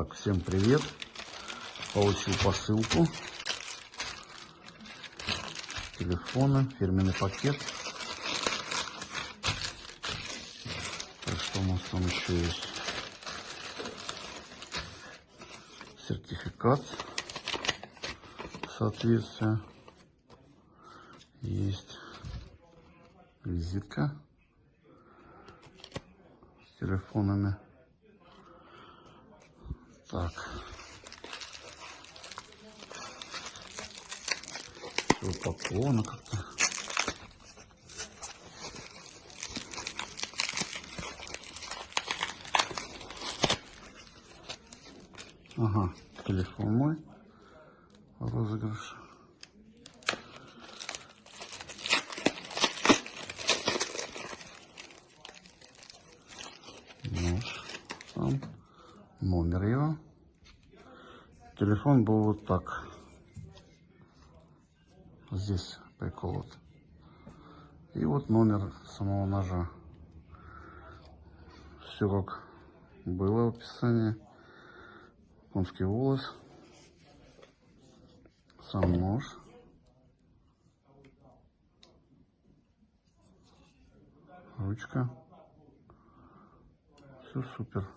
Так, всем привет. Получил посылку. Телефоны, фирменный пакет. Так, что у нас там еще есть? Сертификат соответствия. Есть визитка с телефонами. Так. Все упаковано как-то. Ага, телефон мой в розыгрыш. Нож. Там номер его. Телефон был вот так. Здесь приколот. И вот номер самого ножа. Все как было в описании. Конский волос. Сам нож. Ручка. Все супер.